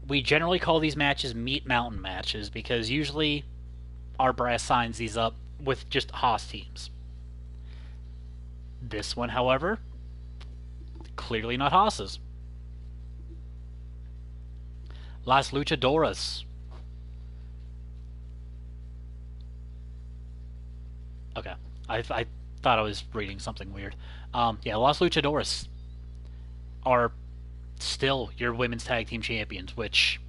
We generally call these matches Meat Mountain matches because usually our brass signs these up with just Haas teams. This one, however, clearly not Haas's. Las Luchadoras. Okay, I thought I was reading something weird. Yeah, Las Luchadoras are still your women's tag team champions, which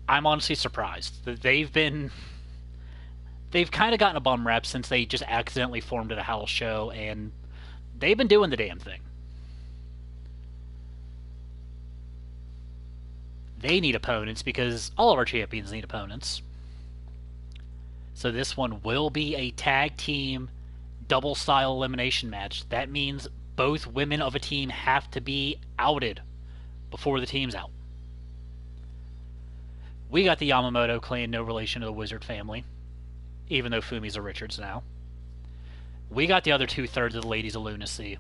I'm honestly surprised. They've kind of gotten a bum rap since they just accidentally formed at a house show, and they've been doing the damn thing. They need opponents because all of our champions need opponents. So this one will be a tag team double style elimination match. That means both women of a team have to be outed before the team's out. We got the Yamamoto clan, no relation to the Wizard family, even though Fumi's a Richards now. We got the other 2/3 of the Ladies of Lunacy.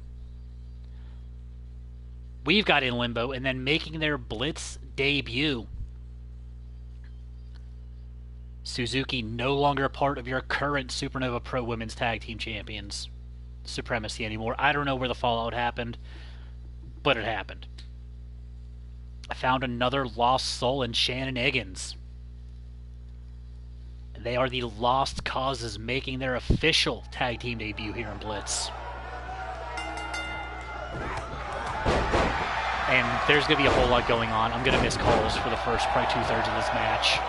We've got In Limbo, and then making their Blitz debut, Suzuki, no longer a part of your current Supernova Pro Women's Tag Team Champions supremacy anymore. I don't know where the fallout happened, but it happened. I found another lost soul in Shannon Higgins. They are the Lost Causes making their official tag team debut here in Blitz. And there's going to be a whole lot going on. I'm going to miss calls for the first probably 2/3 of this match.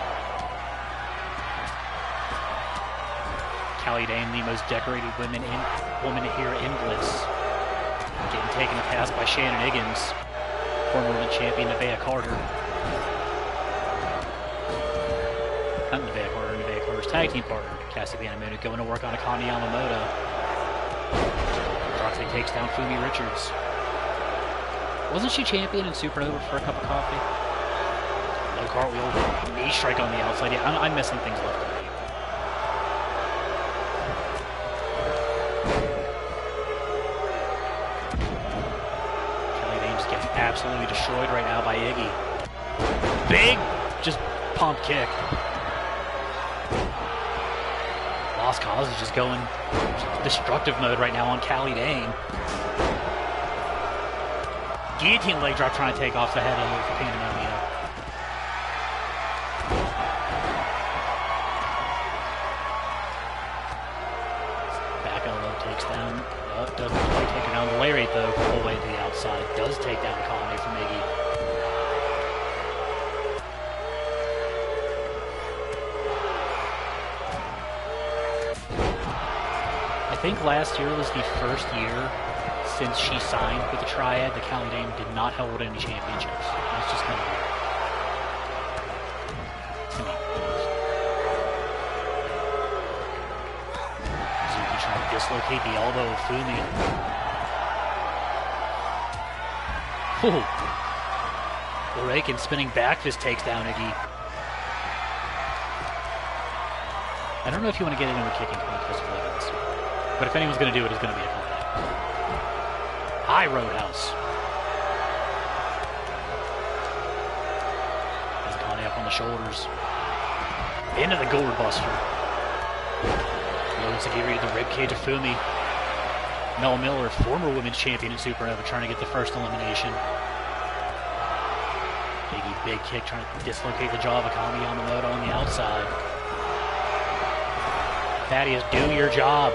Callie Dane, the most decorated woman here in Blitz, getting taken to task by Shannon Higgins, former world champion Nevaeh Carter. Not Nevaeh Carter, Nevaeh Carter's tag team partner, Cassie Banamuna, going to work on Akane Yamamoto. Roxy takes down Fumi Richards. Wasn't she champion in Supernova for a cup of coffee? Low cartwheel, knee strike on the outside. Yeah, I'm missing things left and right. Absolutely destroyed right now by Iggy. Big, just pump kick. Lost Cause is just going destructive mode right now on Callie Dane. Guillotine leg drop trying to take off the head of Pandemonium. Back elbow takes down. Doesn't quite take her down. The lariat, though, full way to the outside. Does take down Akane from Iggy. I think last year was the first year since she signed with the Triad that Callie Dane did not hold any championships. That's just kind of weird. To me. Zuki trying to dislocate the elbow of Fumi. Ooh. Uraken spinning back fist takes down Iggy. I don't know if you want to get into a kicking contest with Evans, but if anyone's going to do it, it's going to be Akane. High Roadhouse. Has Akane up on the shoulders. Into the Gourd Buster. Loads Agiri to the ribcage of Fumi. Mel Miller, former women's champion in Supernova, trying to get the first elimination. Iggy, big kick, trying to dislocate the jaw of Akane Yamamoto on the outside. Thaddeus, do your job.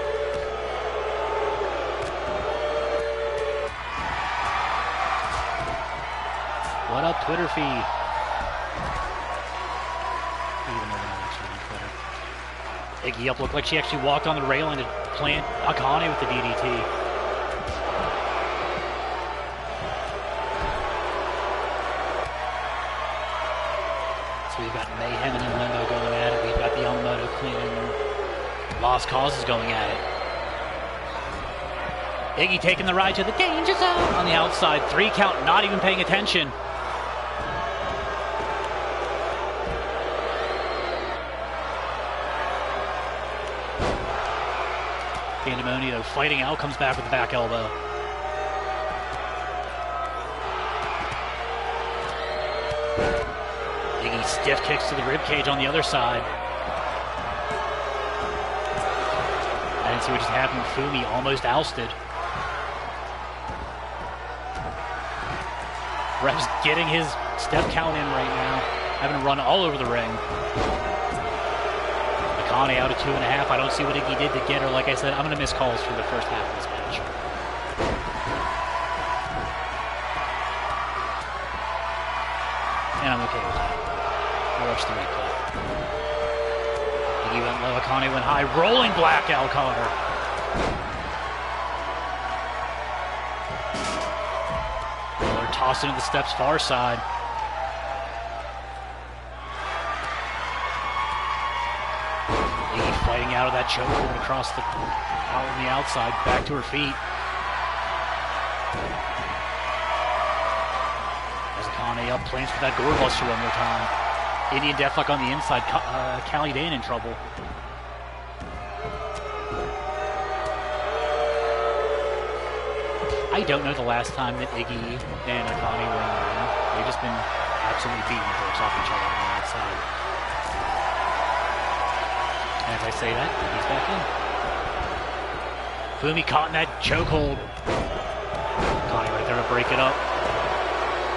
What up, Twitter feed? Even though they're not actually on Twitter. Iggy up looked like she actually walked on the railing to plant Akane with the DDT. So we've got Mayhem and Limbo going at it. We've got the Yamamoto cleaning. Lost Causes going at it. Iggy taking the ride to the danger zone on the outside. 3 count, not even paying attention. Pandemonio fighting out, comes back with the back elbow. Iggy stiff kicks to the ribcage on the other side. I didn't see what just happened. Fumi almost ousted. Rev's getting his step count in right now. Having to run all over the ring. Akane out of 2.5. I don't see what Iggy did to get her. Like I said, I'm going to miss calls for the first half of this match. And I'm okay with that. I'll watch the replay. Iggy went low, Akane went high. Rolling blackout caught her. Miller tossed into the steps far side. Fighting out of that chokehold across the out on the outside, back to her feet. As Akane up, plans for that Gore Buster one more time. Indian Deathlock on the inside, Callie Dane in trouble. I don't know the last time that Iggy and Akane were in the ring. They've just been absolutely beating the folks off each other on the outside. As I say that, he's back in. Fumi caught in that chokehold. Akane right there to break it up.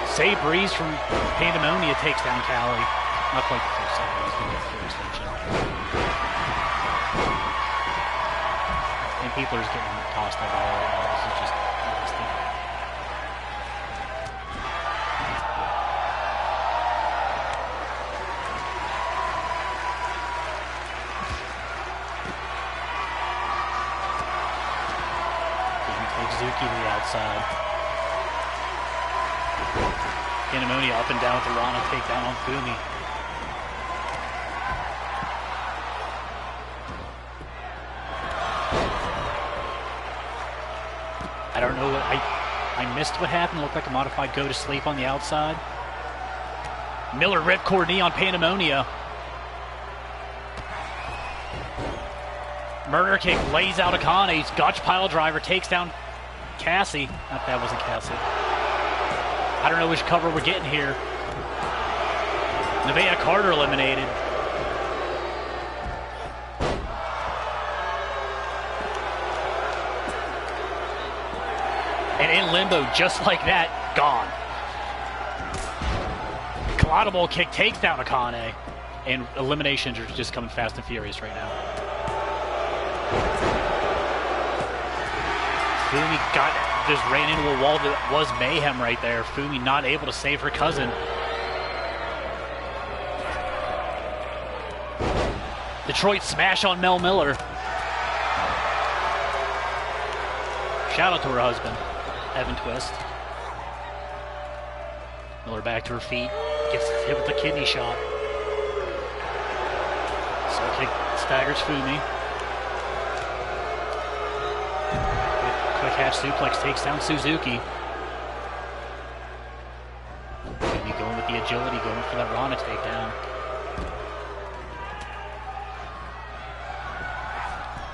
Save Breeze from Pandemonia takes down Callie. Not quite the first time, he's going to get the full extension. And people are just getting tossed out all right now. This is just nasty. Zuki to the outside. Pandemonia up and down with the Rana takedown on Fumi. I don't know what I missed what happened. It looked like a modified go to sleep on the outside. Miller ripcord knee on Pandemonia. Murder kick lays out Akane's Gotch pile driver, takes down Cassie. That wasn't Cassie. I don't know which cover we're getting here. Nevaeh Carter eliminated. And in limbo, just like that, Gone. Collidable kick takes down Akane. And eliminations are just coming fast and furious right now. Fumi just ran into a wall that was mayhem right there. Fumi not able to save her cousin. Detroit smash on Mel Miller. Shout out to her husband, Evan Twist. Miller back to her feet. Gets hit with the kidney shot. So kick staggers Fumi. Quick half suplex takes down Suzuki. Fumi going with the agility, going for that Rana takedown.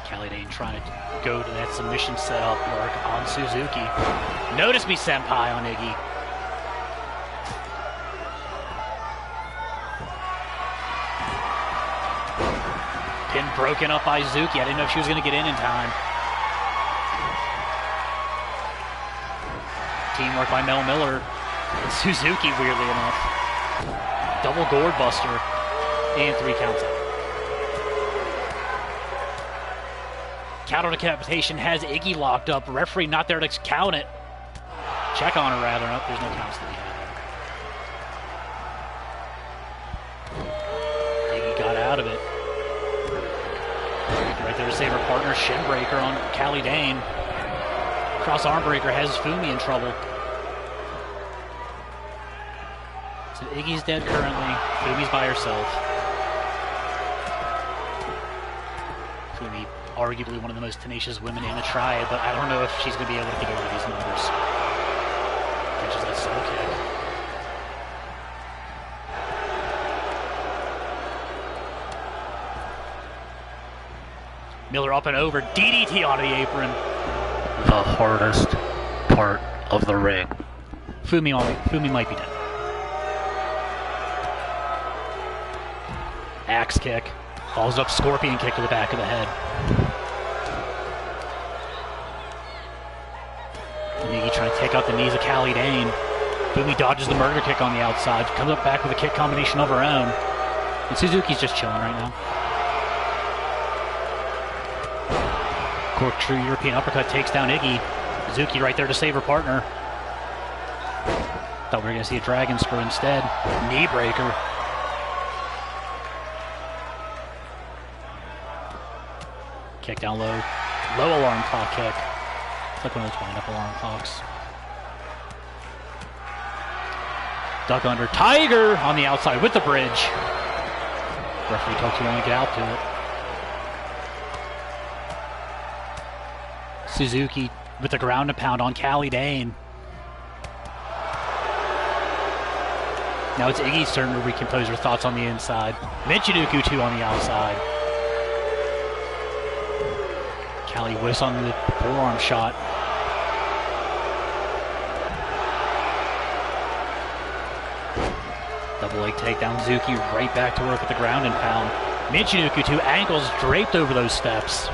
Callie Dane trying to go to that submission setup work on Suzuki. Notice me, senpai, on Iggy. Pin broken up by Suzuki. I didn't know if she was going to get in time. Teamwork by Mel Miller and Suzuki, weirdly enough. Double gourd buster and 3 counts out. Counter decapitation has Iggy locked up. Referee not there to count it. Check on her, rather. Nope, there's no counts to be had. Iggy got out of it. Right there to save her partner. Shin breaker on Callie Dane. Cross arm breaker has Fumi in trouble. So Iggy's dead currently. Fumi's by herself. Fumi, arguably one of the most tenacious women in the triad, but I don't know if she's going to be able to get over these numbers. Catches that soul kick. Miller up and over. DDT onto the apron. The hardest part of the ring. Fumi might be dead. Axe kick. Follows up scorpion kick to the back of the head. Iggy trying to take out the knees of Callie Dane. Fumi dodges the murder kick on the outside. Comes up back with a kick combination of her own. And Suzuki's just chilling right now. Corkscrew European uppercut takes down Iggy. Suzuki right there to save her partner. Thought we were going to see a dragon screw instead. Knee breaker. Kick down low. Low alarm clock kick. It's like one of those wind-up alarm clocks. Duck under. Tiger on the outside with the bridge. Referee told you want to get out to it. Suzuki with the ground and pound on Callie Dane. Now it's Iggy's turn to recompose her thoughts on the inside. Michinoku too on the outside. Callie whiffs on the forearm shot. Double leg takedown. Suzuki right back to work with the ground and pound. Michinoku too, ankles draped over those steps.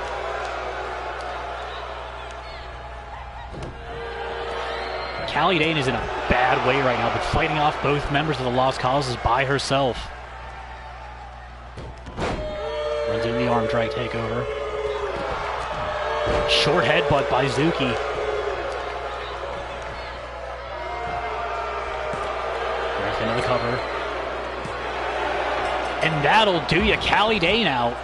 Callie Dane is in a bad way right now, but fighting off both members of the Lost Causes by herself. Runs into the arm drag takeover. Short headbutt by Suzuki. Right into the cover. And that'll do ya. Callie Dane out.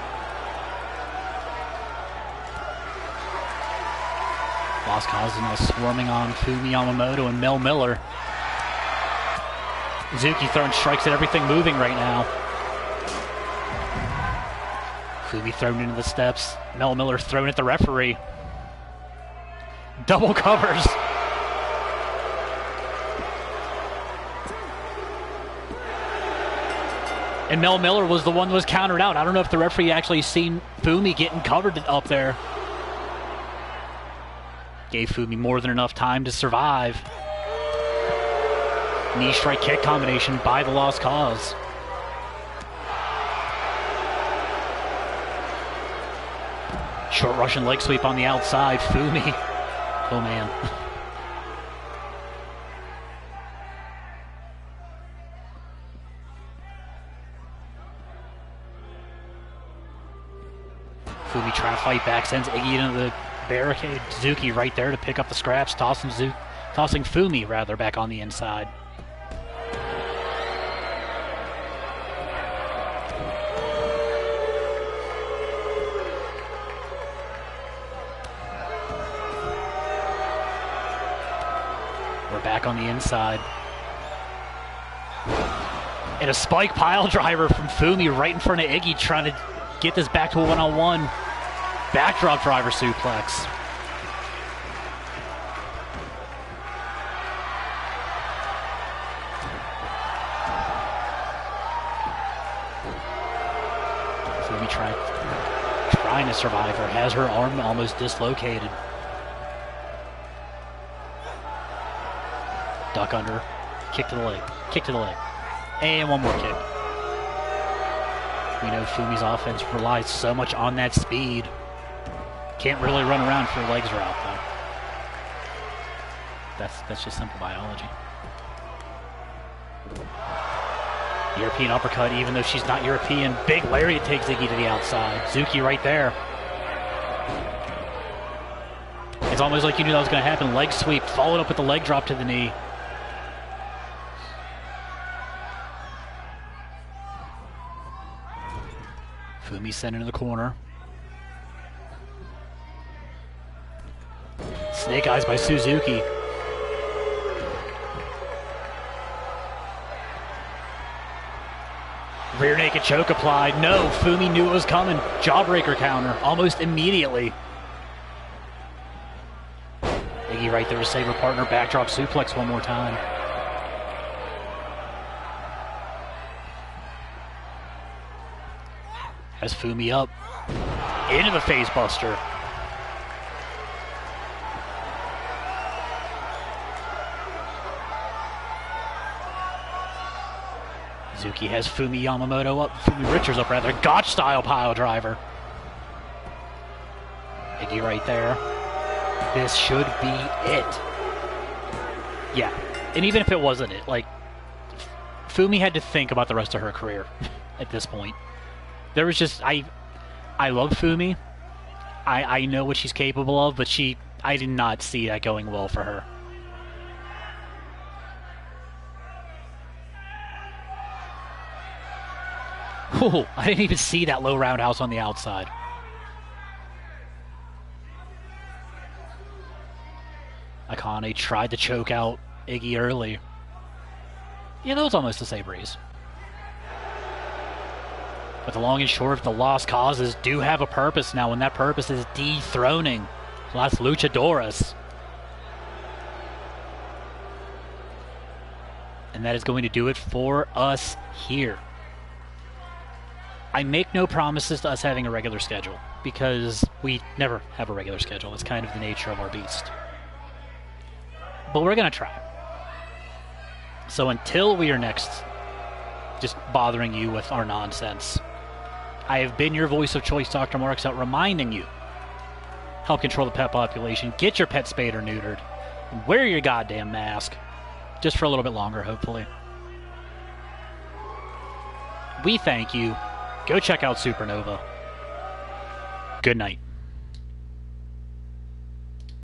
Lost Causes now swarming on Fumi Yamamoto and Mel Miller. Suzuki throwing strikes at everything moving right now. Fumi thrown into the steps. Mel Miller thrown at the referee. Double covers. And Mel Miller was the one that was countered out. I don't know if the referee actually seen Fumi getting covered up there. Gave Fumi more than enough time to survive. Knee strike kick combination by the Lost Cause. Short Russian leg sweep on the outside. Fumi. Oh man. Fumi trying to fight back, sends Iggy into the barricade. Zuki right there to pick up the scraps, tossing Fumi rather back on the inside. We're back on the inside. And a spike pile driver from Fumi right in front of Iggy, trying to get this back to a one-on-one. Backdrop driver suplex. Fumi trying to survive her, has her arm almost dislocated. Duck under, kick to the leg, kick to the leg. And one more kick. We know Fumi's offense relies so much on that speed. Can't really run around if your legs are out, though. That's just simple biology. European uppercut, even though she's not European. Big lariat takes Iggy to the outside. Zuki right there. It's almost like you knew that was going to happen. Leg sweep, followed up with the leg drop to the knee. Fumi sent into the corner. Snake eyes by Suzuki. Rear naked choke applied. No, Fumi knew it was coming. Jawbreaker counter almost immediately. Iggy right there to save her partner. Backdrop suplex one more time. Has Fumi up. Into the face buster. Zuki has Fumi Yamamoto up. Fumi Richards up rather. Gotch style pile driver. Iggy right there. This should be it. Yeah. And even if it wasn't it, like, Fumi had to think about the rest of her career at this point. There was just, I love Fumi. I know what she's capable of, but I did not see that going well for her. Oh, I didn't even see that low roundhouse on the outside. Akane tried to choke out Iggy early. Yeah, that was almost a save breeze. But the long and short of the lost causes do have a purpose now, and that purpose is dethroning Las Luchadoras. And that is going to do it for us here. I make no promises to us having a regular schedule, because we never have a regular schedule. It's kind of the nature of our beast. But we're going to try. So until we are next just bothering you with our nonsense, I have been your voice of choice, DrMarxout, reminding you, help control the pet population, get your pet spayed or neutered, and wear your goddamn mask. Just for a little bit longer, hopefully. We thank you. Go check out Supernova. Good night.